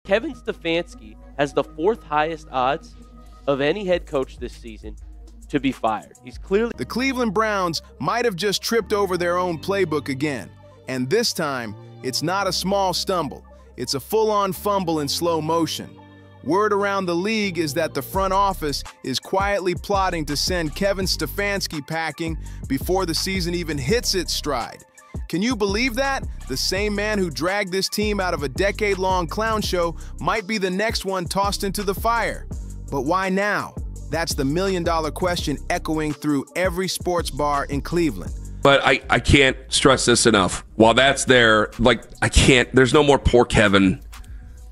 Kevin Stefanski has the 4th highest odds of any head coach this season to be fired. He's clearly... The Cleveland Browns might have just tripped over their own playbook again. And this time, it's not a small stumble. It's a full-on fumble in slow motion. Word around the league is that the front office is quietly plotting to send Kevin Stefanski packing before the season even hits its stride. Can you believe that? The same man who dragged this team out of a decade-long clown show might be the next one tossed into the fire. But why now? That's the million-dollar question echoing through every sports bar in Cleveland. But I can't stress this enough. While that's there, like, there's no more poor Kevin.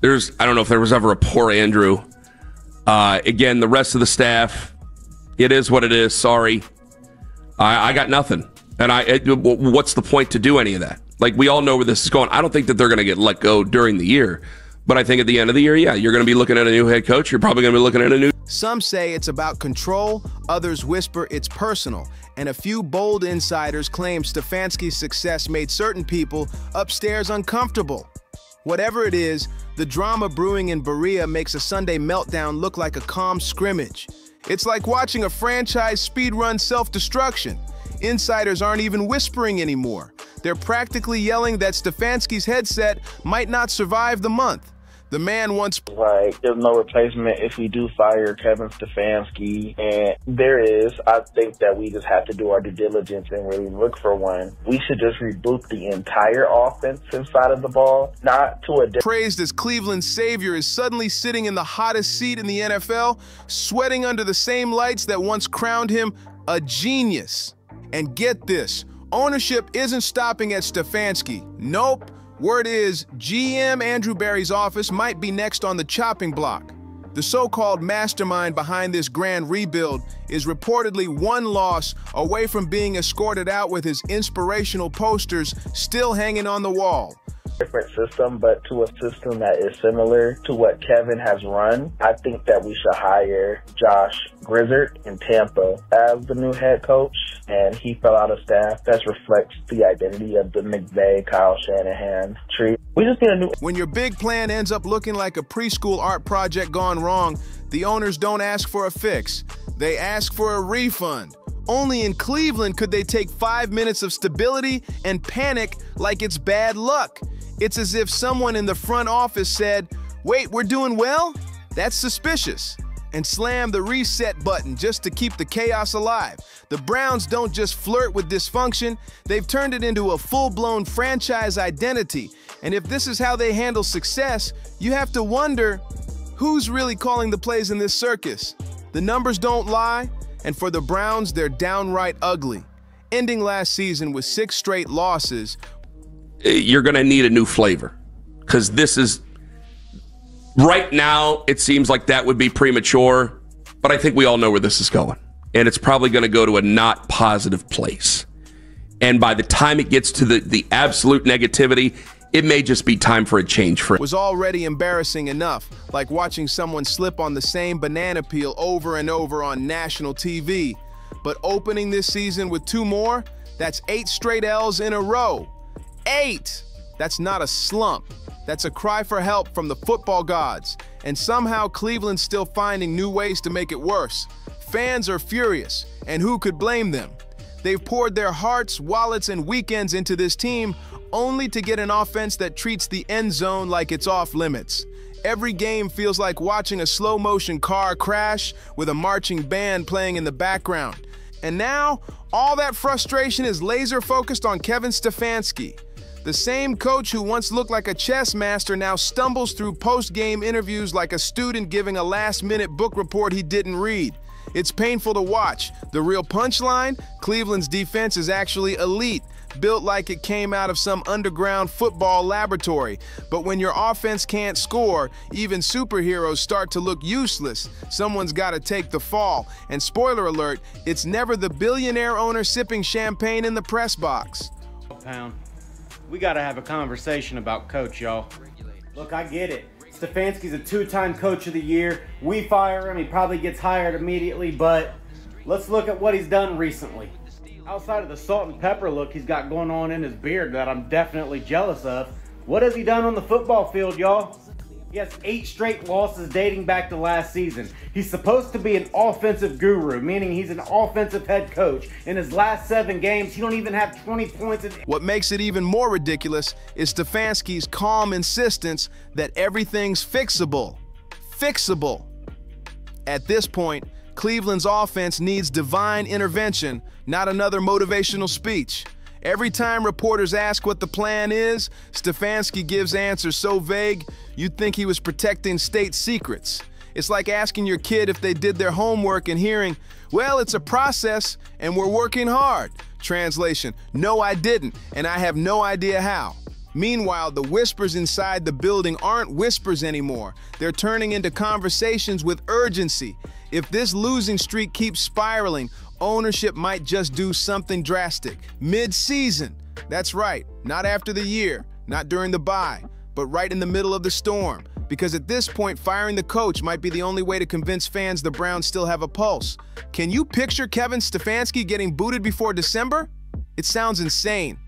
I don't know if there was ever a poor Andrew. Again, the rest of the staff, it is what it is. Sorry. I got nothing. And what's the point to do any of that? Like, we all know where this is going. I don't think that they're going to get let go during the year. But I think at the end of the year, yeah, you're going to be looking at a new head coach. You're probably going to be looking at a new... Some say it's about control. Others whisper it's personal. And a few bold insiders claim Stefanski's success made certain people upstairs uncomfortable. Whatever it is, the drama brewing in Berea makes a Sunday meltdown look like a calm scrimmage. It's like watching a franchise speedrun self-destruction. Insiders aren't even whispering anymore. They're practically yelling that Stefanski's headset might not survive the month. The man once... Like, there's no replacement if we do fire Kevin Stefanski, and there is. I think that we just have to do our due diligence and really look for one. We should just reboot the entire offensive side of the ball, not to a... Praised as Cleveland's savior is suddenly sitting in the hottest seat in the NFL, sweating under the same lights that once crowned him a genius. And get this, ownership isn't stopping at Stefanski. Nope. Word is, GM Andrew Berry's office might be next on the chopping block. The so-called mastermind behind this grand rebuild is reportedly one loss away from being escorted out with his inspirational posters still hanging on the wall. Different system, but to a system that is similar to what Kevin has run. I think that we should hire Josh Grizzard in Tampa as the new head coach, and he fell out of staff. That reflects the identity of the McVay, Kyle Shanahan tree. We just need a new... When your big plan ends up looking like a preschool art project gone wrong, the owners don't ask for a fix. They ask for a refund. Only in Cleveland could they take 5 minutes of stability and panic like it's bad luck. It's as if someone in the front office said, "Wait, we're doing well? That's suspicious," and slammed the reset button just to keep the chaos alive. The Browns don't just flirt with dysfunction, they've turned it into a full-blown franchise identity. And if this is how they handle success, you have to wonder, who's really calling the plays in this circus? The numbers don't lie, and for the Browns, they're downright ugly. Ending last season with 6 straight losses, you're going to need a new flavor, because this is, right now, it seems like that would be premature, but I think we all know where this is going, and it's probably going to go to a not positive place. And by the time it gets to the absolute negativity, it may just be time for a change for it. Was already embarrassing enough, like watching someone slip on the same banana peel over and over on national TV. But opening this season with 2 more, that's 8 straight L's in a row. 8! That's not a slump. That's a cry for help from the football gods. And somehow Cleveland's still finding new ways to make it worse. Fans are furious, and who could blame them? They've poured their hearts, wallets, and weekends into this team only to get an offense that treats the end zone like it's off limits. Every game feels like watching a slow-motion car crash with a marching band playing in the background. And now, all that frustration is laser-focused on Kevin Stefanski. The same coach who once looked like a chess master now stumbles through post-game interviews like a student giving a last-minute book report he didn't read. It's painful to watch. The real punchline? Cleveland's defense is actually elite, built like it came out of some underground football laboratory. But when your offense can't score, even superheroes start to look useless. Someone's got to take the fall. And spoiler alert, it's never the billionaire owner sipping champagne in the press box. Pound. We got to have a conversation about coach, y'all. Look, I get it. Stefanski's a 2-time coach of the year. We fire him, he probably gets hired immediately, but let's look at what he's done recently. Outside of the salt and pepper look he's got going on in his beard that I'm definitely jealous of, what has he done on the football field, y'all? He has 8 straight losses dating back to last season. He's supposed to be an offensive guru, meaning he's an offensive head coach. In his last 7 games, he don't even have 20 points. What makes it even more ridiculous is Stefanski's calm insistence that everything's fixable. Fixable. At this point, Cleveland's offense needs divine intervention, not another motivational speech. Every time reporters ask what the plan is, Stefanski gives answers so vague, you'd think he was protecting state secrets. It's like asking your kid if they did their homework and hearing, well, it's a process and we're working hard. Translation, no, I didn't, and I have no idea how. Meanwhile, the whispers inside the building aren't whispers anymore. They're turning into conversations with urgency. If this losing streak keeps spiraling, ownership might just do something drastic. Mid-season. That's right. Not after the year, not during the bye, but right in the middle of the storm. Because at this point, firing the coach might be the only way to convince fans the Browns still have a pulse. Can you picture Kevin Stefanski getting booted before December? It sounds insane.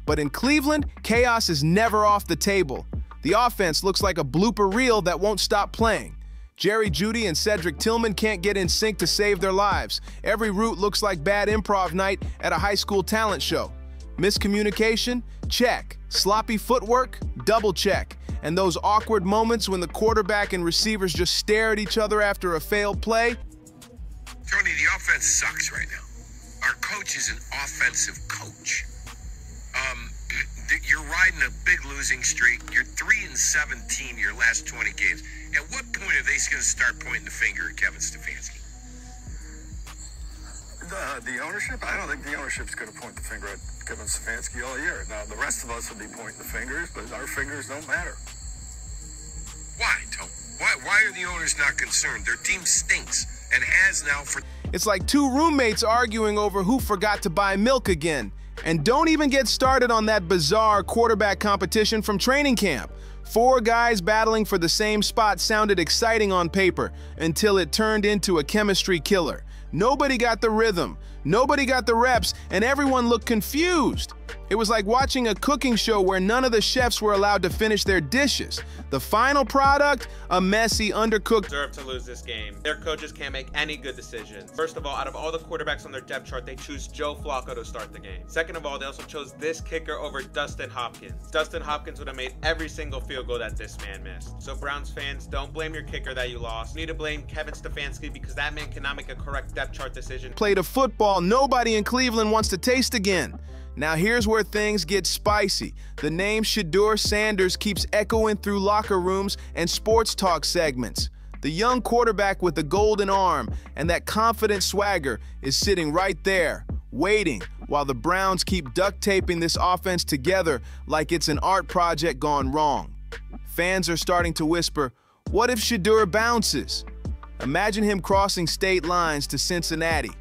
But in Cleveland, chaos is never off the table. The offense looks like a blooper reel that won't stop playing. Jerry Jeudy and Cedric Tillman can't get in sync to save their lives. Every route looks like bad improv night at a high school talent show. Miscommunication? Check. Sloppy footwork? Double check. And those awkward moments when the quarterback and receivers just stare at each other after a failed play? Tony, the offense sucks right now. Our coach is an offensive coach. You're riding a big losing streak. You're 3-17 your last 20 games. At what point are they going to start pointing the finger at Kevin Stefanski? The ownership? I don't think the ownership's going to point the finger at Kevin Stefanski all year. Now, the rest of us will be pointing the fingers, but our fingers don't matter. Why, Tom? Why are the owners not concerned? Their team stinks and has now for... It's like two roommates arguing over who forgot to buy milk again. And don't even get started on that bizarre quarterback competition from training camp. 4 guys battling for the same spot sounded exciting on paper until it turned into a chemistry killer. Nobody got the rhythm, nobody got the reps, and everyone looked confused. It was like watching a cooking show where none of the chefs were allowed to finish their dishes. The final product, a messy, undercooked... Deserve to lose this game. Their coaches can't make any good decisions. First of all, out of all the quarterbacks on their depth chart, they choose Joe Flacco to start the game. Second of all, they also chose this kicker over Dustin Hopkins. Dustin Hopkins would have made every single field goal that this man missed. So Browns fans, don't blame your kicker that you lost. You need to blame Kevin Stefanski because that man cannot make a correct depth chart decision. Played a football nobody in Cleveland wants to taste again. Now here's where things get spicy. The name Shedeur Sanders keeps echoing through locker rooms and sports talk segments. The young quarterback with the golden arm and that confident swagger is sitting right there, waiting, while the Browns keep duct taping this offense together like it's an art project gone wrong. Fans are starting to whisper, what if Shedeur bounces? Imagine him crossing state lines to Cincinnati,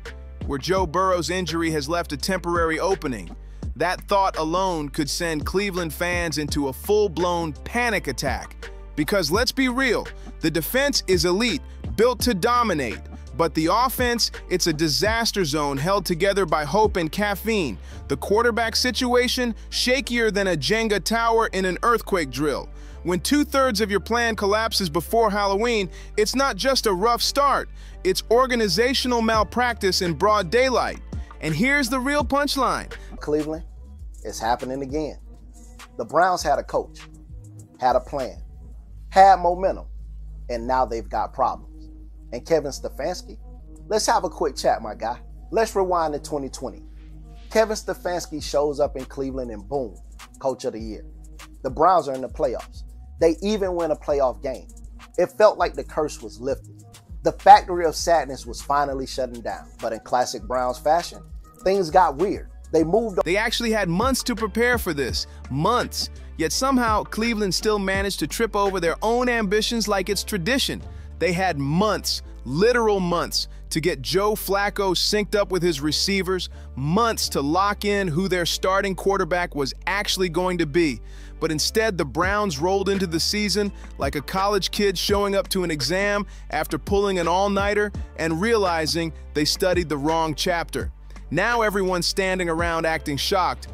where Joe Burrow's injury has left a temporary opening. That thought alone could send Cleveland fans into a full-blown panic attack. Because let's be real, the defense is elite, built to dominate. But the offense, it's a disaster zone held together by hope and caffeine. The quarterback situation, shakier than a Jenga tower in an earthquake drill. When 2/3 of your plan collapses before Halloween, it's not just a rough start. It's organizational malpractice in broad daylight. And here's the real punchline. Cleveland, it's happening again. The Browns had a coach, had a plan, had momentum, and now they've got problems. And Kevin Stefanski, let's have a quick chat, my guy. Let's rewind to 2020. Kevin Stefanski shows up in Cleveland and boom, coach of the year. The Browns are in the playoffs. They even win a playoff game. It felt like the curse was lifted. The factory of sadness was finally shutting down. But in classic Browns fashion, things got weird. They moved on. They actually had months to prepare for this. Months. Yet somehow, Cleveland still managed to trip over their own ambitions like it's tradition. They had months, literal months, to get Joe Flacco synced up with his receivers, months to lock in who their starting quarterback was actually going to be. But instead, the Browns rolled into the season like a college kid showing up to an exam after pulling an all-nighter and realizing they studied the wrong chapter. Now everyone's standing around acting shocked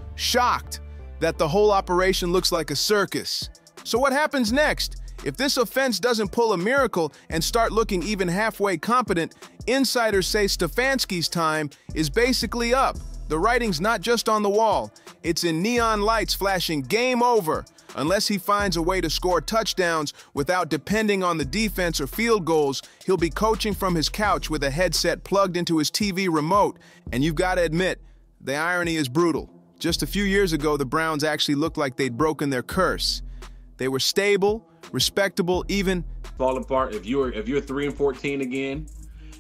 that the whole operation looks like a circus. So what happens next? If this offense doesn't pull a miracle and start looking even halfway competent, insiders say Stefanski's time is basically up. The writing's not just on the wall, it's in neon lights flashing game over. Unless he finds a way to score touchdowns without depending on the defense or field goals, he'll be coaching from his couch with a headset plugged into his TV remote. And you've got to admit, the irony is brutal. Just a few years ago, the Browns actually looked like they'd broken their curse. They were stable, respectable, even falling apart. If you're 3-14 again,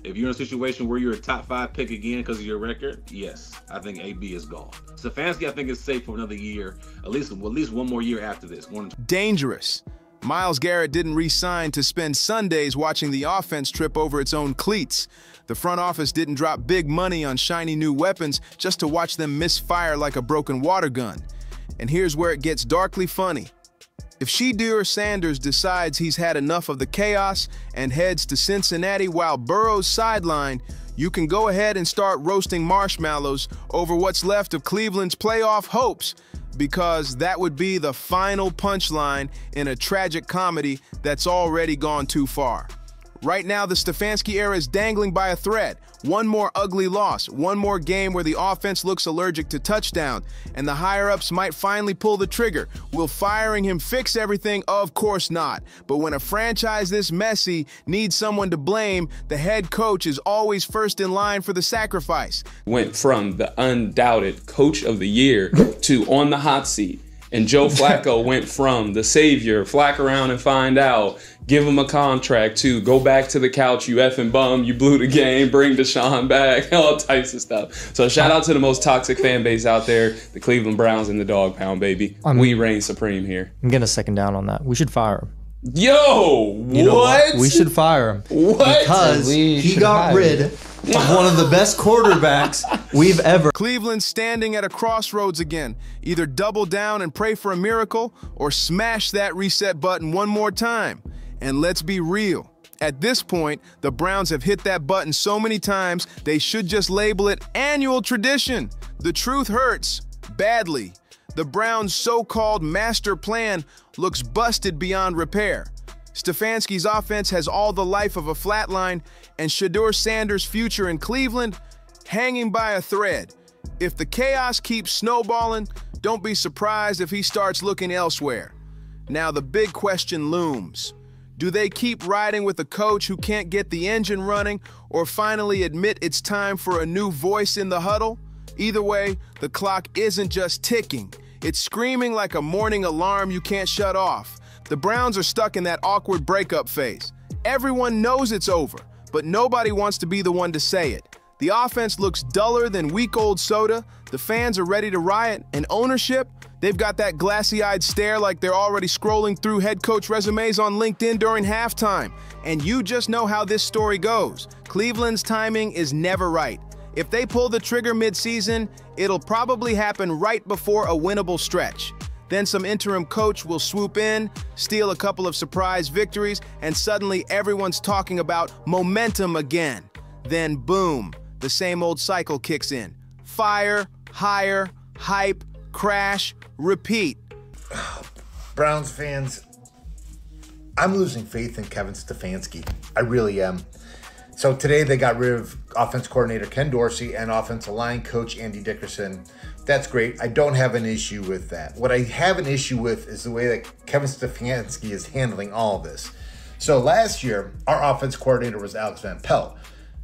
if you're in a situation where you're a top 5 pick again because of your record, yes, I think AB is gone. Stefanski, I think, is safe for another year, at least one more year after this. Dangerous. Myles Garrett didn't re-sign to spend Sundays watching the offense trip over its own cleats. The front office didn't drop big money on shiny new weapons just to watch them misfire like a broken water gun. And here's where it gets darkly funny. If Shedeur Sanders decides he's had enough of the chaos and heads to Cincinnati while Burrow's sideline, you can go ahead and start roasting marshmallows over what's left of Cleveland's playoff hopes, because that would be the final punchline in a tragic comedy that's already gone too far. Right now, the Stefanski era is dangling by a thread. One more ugly loss, one more game where the offense looks allergic to touchdown, and the higher-ups might finally pull the trigger. Will firing him fix everything? Of course not. But when a franchise this messy needs someone to blame, the head coach is always first in line for the sacrifice. Went from the undoubted coach of the year to on the hot seat. And Joe Flacco went from the savior, flack around and find out, give him a contract, to go back to the couch, you effing bum, you blew the game, bring Deshaun back, all types of stuff. So shout out to the most toxic fan base out there, the Cleveland Browns and the Dog Pound, baby. We reign supreme here. I'm going to second down on that. We should fire him. Yo, you know what? We should fire him. What? Because he got rid of one of the best quarterbacks we've ever. Cleveland's standing at a crossroads again. Either double down and pray for a miracle, or smash that reset button one more time. And let's be real. At this point, the Browns have hit that button so many times, they should just label it annual tradition. The truth hurts badly. The Browns' so-called master plan looks busted beyond repair. Stefanski's offense has all the life of a flatline, and Shedeur Sanders' future in Cleveland hanging by a thread. If the chaos keeps snowballing, don't be surprised if he starts looking elsewhere. Now the big question looms. Do they keep riding with a coach who can't get the engine running, or finally admit it's time for a new voice in the huddle? Either way, the clock isn't just ticking. It's screaming like a morning alarm you can't shut off. The Browns are stuck in that awkward breakup phase. Everyone knows it's over, but nobody wants to be the one to say it. The offense looks duller than week-old soda, the fans are ready to riot, and ownership, they've got that glassy-eyed stare like they're already scrolling through head coach resumes on LinkedIn during halftime. And you just know how this story goes. Cleveland's timing is never right. If they pull the trigger mid-season, it'll probably happen right before a winnable stretch. Then some interim coach will swoop in, steal a couple of surprise victories, and suddenly everyone's talking about momentum again. Then boom, the same old cycle kicks in. Fire, hire, hype, crash, repeat. Browns fans, I'm losing faith in Kevin Stefanski. I really am. So today they got rid of offense coordinator Ken Dorsey and offensive line coach Andy Dickerson. That's great. I don't have an issue with that. What I have an issue with is the way that Kevin Stefanski is handling all of this. So last year, our offense coordinator was Alex Van Pelt.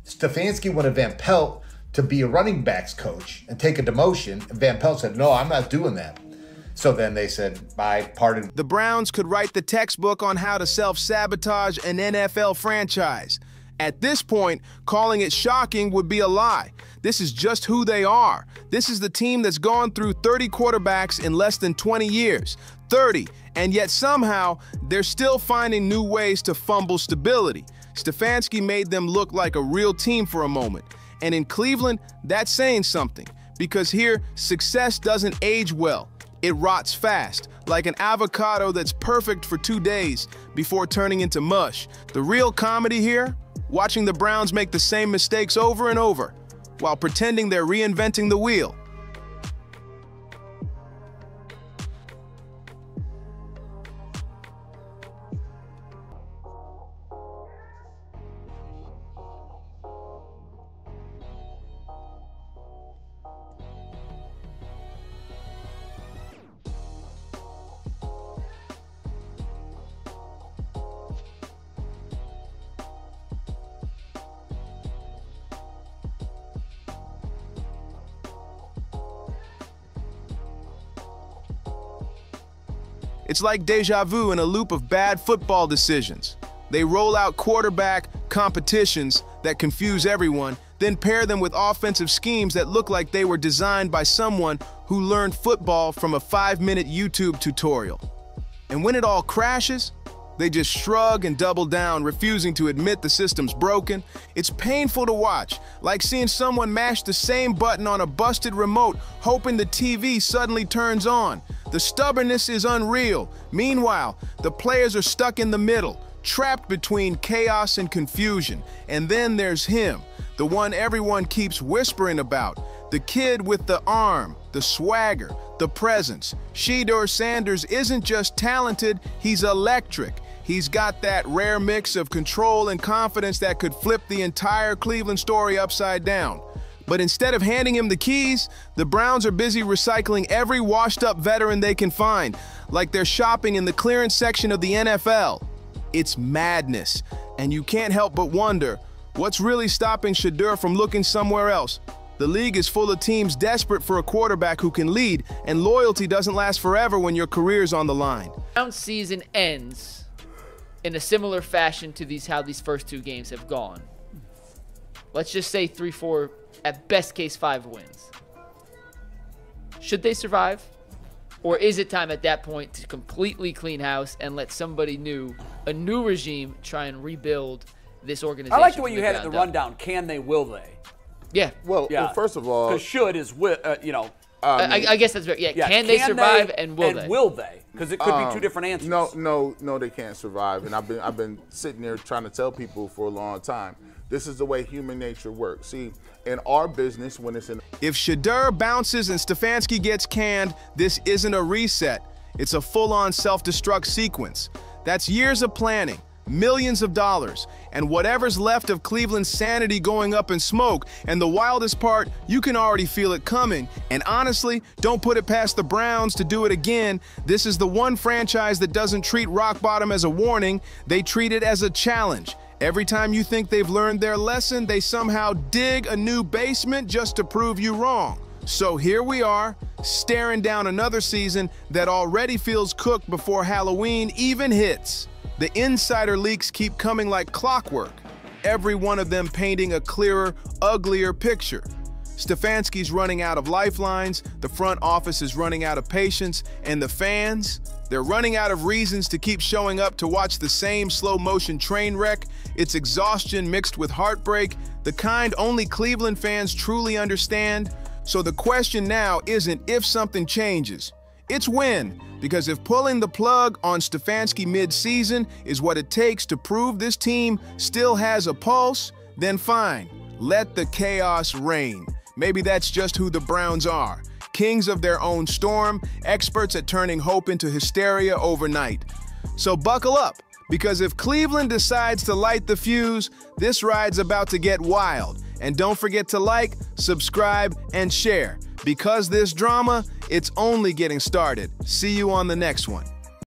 Stefanski wanted Van Pelt to be a running backs coach and take a demotion, and Van Pelt said, no, I'm not doing that. So then they said, bye, pardon. The Browns could write the textbook on how to self-sabotage an NFL franchise. At this point, calling it shocking would be a lie. This is just who they are. This is the team that's gone through 30 quarterbacks in less than 20 years. 30, and yet somehow they're still finding new ways to fumble stability. Stefanski made them look like a real team for a moment. And in Cleveland, that's saying something, because here, success doesn't age well. It rots fast, like an avocado that's perfect for 2 days before turning into mush. The real comedy here? Watching the Browns make the same mistakes over and over, while pretending they're reinventing the wheel. It's like deja vu in a loop of bad football decisions. They roll out quarterback competitions that confuse everyone, then pair them with offensive schemes that look like they were designed by someone who learned football from a 5-minute YouTube tutorial. And when it all crashes, they just shrug and double down, refusing to admit the system's broken. It's painful to watch, like seeing someone mash the same button on a busted remote, hoping the TV suddenly turns on. The stubbornness is unreal. Meanwhile, the players are stuck in the middle, trapped between chaos and confusion. And then there's him, the one everyone keeps whispering about, the kid with the arm, the swagger, the presence. Shedeur Sanders isn't just talented, he's electric. He's got that rare mix of control and confidence that could flip the entire Cleveland story upside down. But instead of handing him the keys, the Browns are busy recycling every washed-up veteran they can find, like they're shopping in the clearance section of the NFL. It's madness, and you can't help but wonder, what's really stopping Shedeur from looking somewhere else? The league is full of teams desperate for a quarterback who can lead, and loyalty doesn't last forever when your career's on the line. Browns season ends in a similar fashion to how these first 2 games have gone. Let's just say 3-4, at best case 5 wins. Should they survive? Or is it time at that point to completely clean house and let somebody new, a new regime, try and rebuild this organization? I like the way you had it in the rundown. Can they, will they? Yeah. Well, first of all, because should is I guess that's right. Yeah. Can they survive and will they? And will they? Because it could be 2 different answers. No, they can't survive. And I've been sitting there trying to tell people for a long time. This is the way human nature works. See, in our business, when it's in... If Shedeur bounces and Stefanski gets canned, this isn't a reset. It's a full-on self-destruct sequence. That's years of planning, millions of dollars, and whatever's left of Cleveland's sanity going up in smoke. And the wildest part, you can already feel it coming. And honestly, don't put it past the Browns to do it again. This is the one franchise that doesn't treat rock bottom as a warning. They treat it as a challenge. Every time you think they've learned their lesson, they somehow dig a new basement just to prove you wrong. So here we are, staring down another season that already feels cooked before Halloween even hits. The insider leaks keep coming like clockwork, every one of them painting a clearer, uglier picture. Stefanski's running out of lifelines, the front office is running out of patience, and the fans, they're running out of reasons to keep showing up to watch the same slow-motion train wreck. It's exhaustion mixed with heartbreak, the kind only Cleveland fans truly understand. So the question now isn't if something changes, it's when. Because if pulling the plug on Stefanski mid-season is what it takes to prove this team still has a pulse, then fine, let the chaos reign. Maybe that's just who the Browns are. Kings of their own storm, experts at turning hope into hysteria overnight. So buckle up, because if Cleveland decides to light the fuse, this ride's about to get wild. And don't forget to like, subscribe, and share. Because this drama, it's only getting started. See you on the next one.